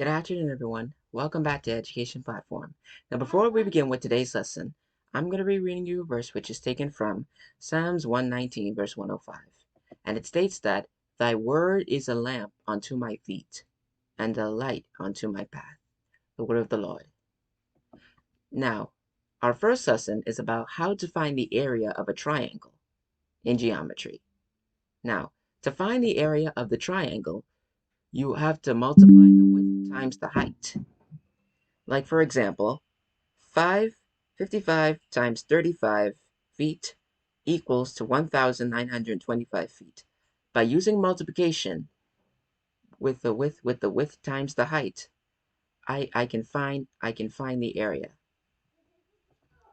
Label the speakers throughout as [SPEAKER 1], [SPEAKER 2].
[SPEAKER 1] Good afternoon, everyone. Welcome back to Education Platform. Now, before we begin with today's lesson, I'm going to be reading you a verse which is taken from Psalms 119, verse 105. And it states that, Thy word is a lamp unto my feet, and a light unto my path. The word of the Lord. Now, our first lesson is about how to find the area of a triangle in geometry. Now, to find the area of the triangle, you have to multiply the width times the height. Like, for example, 55 times 35 feet equals to 1,925 feet. By using multiplication with the width times the height, I can find the area.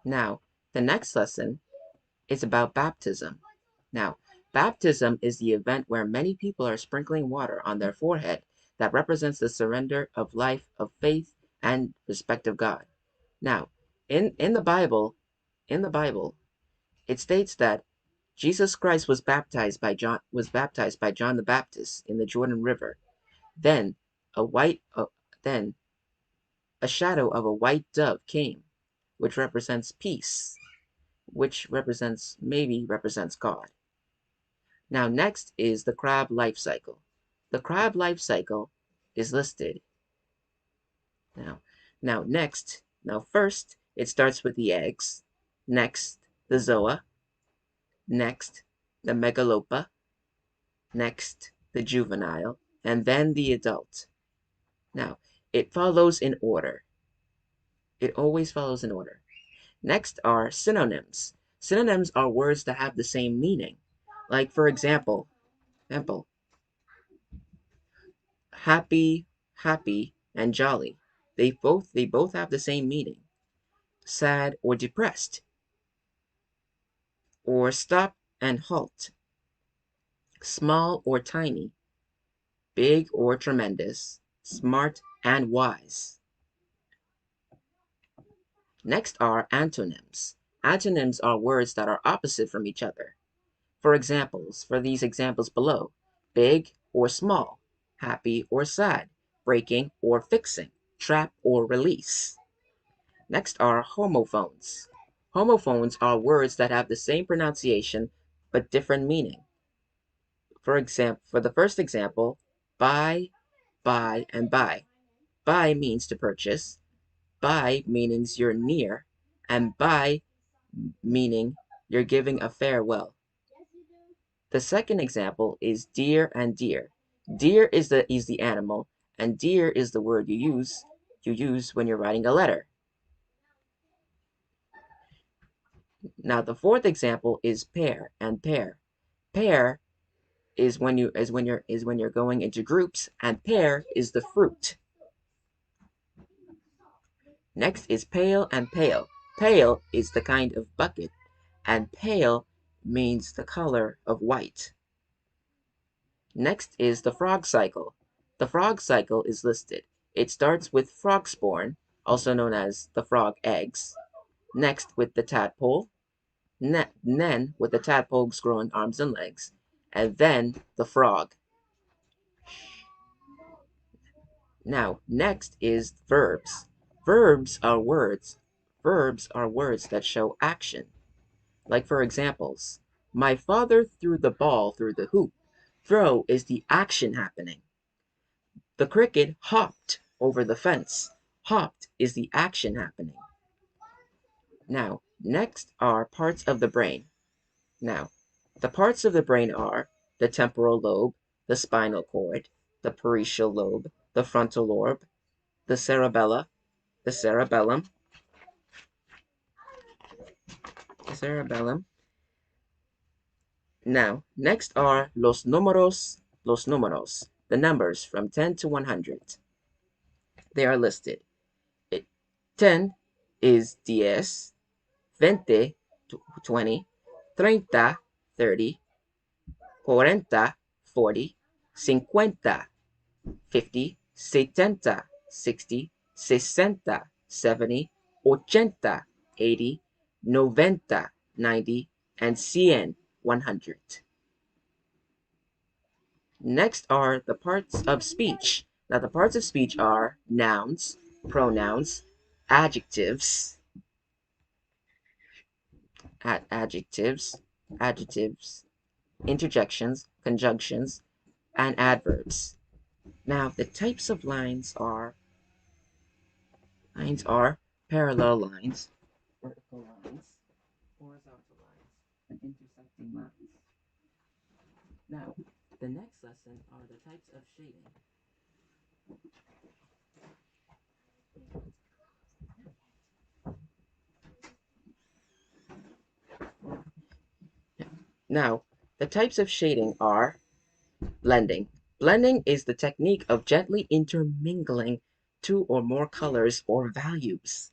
[SPEAKER 1] Now, the next lesson is about baptism. Now, baptism is the event where many people are sprinkling water on their forehead that represents the surrender of life, of faith, and respect of God. Now, in the Bible, it states that Jesus Christ was baptized by John the Baptist in the Jordan River. Then a white then a shadow of a white dove came, which represents peace, which represents God. Now next is the crab life cycle. The crab life cycle is listed. Now first it starts with the eggs, next the zoa, next the megalopa, next the juvenile, and then the adult. Now, it follows in order. It always follows in order. Next are synonyms. Synonyms are words that have the same meaning. Like, for example, happy, happy, and jolly. They both have the same meaning. Sad or depressed. Or stop and halt. Small or tiny. Big or tremendous. Smart and wise. Next are antonyms. Antonyms are words that are opposite from each other. For these examples below, big or small, happy or sad, breaking or fixing, trap or release. Next are homophones. Homophones are words that have the same pronunciation but different meaning. For the first example, buy, and buy. Buy means to purchase, by means you're near, and by meaning you're giving a farewell. The second example is dear and dear. Dear is the animal, and dear is the word you use when you're writing a letter. Now the fourth example is pair and pair. Pair is when you're going into groups, and pear is the fruit. Next is pale and pale. Pale is the kind of bucket, and pale means the color of white. Next is the frog cycle. The frog cycle is listed. It starts with frog spawn, also known as the frog eggs. Next with the tadpole. Then with the tadpole's growing arms and legs. And then the frog. Now, next is verbs. Verbs are words that show action. Like for examples, my father threw the ball through the hoop. Throw is the action happening. The cricket hopped over the fence. Hopped is the action happening. Now, next are parts of the brain. Now, the parts of the brain are the temporal lobe, the spinal cord, the parietal lobe, the frontal lobe, the cerebellum, Now, next are los números, the numbers from 10 to 100. They are listed. 10 is 10, 20, 20, 30, 30, 40, 40, 50, 50, 70, 60, 60, 70, 80, 80, 90, 90, and 100, 100. Next are the parts of speech. Now, the parts of speech are nouns, pronouns, adjectives, adjectives, adjectives, interjections, conjunctions, and adverbs. Now, the types of lines are parallel lines, vertical lines, horizontal lines, and intersecting lines. Now, the next lesson are the types of shading. Now, the types of shading are blending. Blending is the technique of gently intermingling two or more colors or values.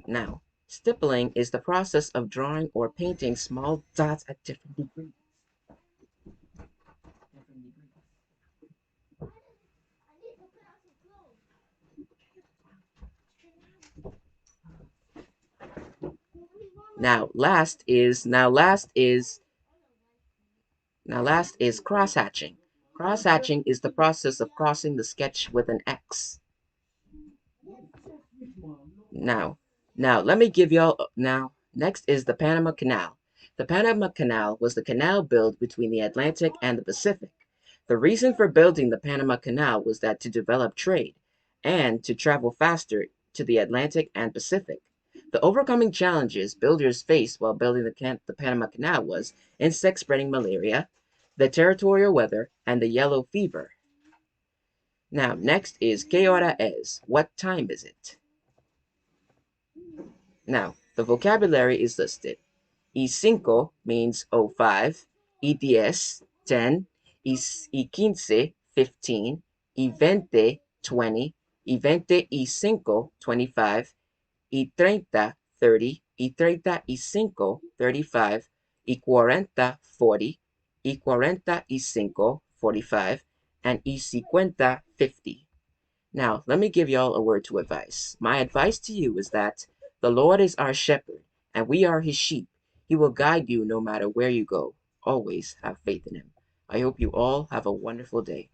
[SPEAKER 1] Now, stippling is the process of drawing or painting small dots at different degrees. Now, last is cross-hatching. Cross-hatching is the process of crossing the sketch with an X. Now, let me give y'all now. Next is the Panama Canal. The Panama Canal was the canal built between the Atlantic and the Pacific. The reason for building the Panama Canal was that to develop trade and to travel faster to the Atlantic and Pacific. The overcoming challenges builders faced while building the Panama Canal was insect spreading malaria, the territorial weather, and the yellow fever. Now, next is ¿Qué hora es? What time is it? Now, the vocabulary is listed. Y cinco means 05, y diez, 10, y quince, 15, y veinte, 20, y veinte y cinco, 25, y treinta, 30, y treinta y cinco, 35, y cuarenta, 40, y cuarenta y cinco, 45, and y cincuenta, 50. Now, let me give y'all a word to advice. My advice to you is that the Lord is our shepherd, and we are his sheep. He will guide you no matter where you go. Always have faith in him. I hope you all have a wonderful day.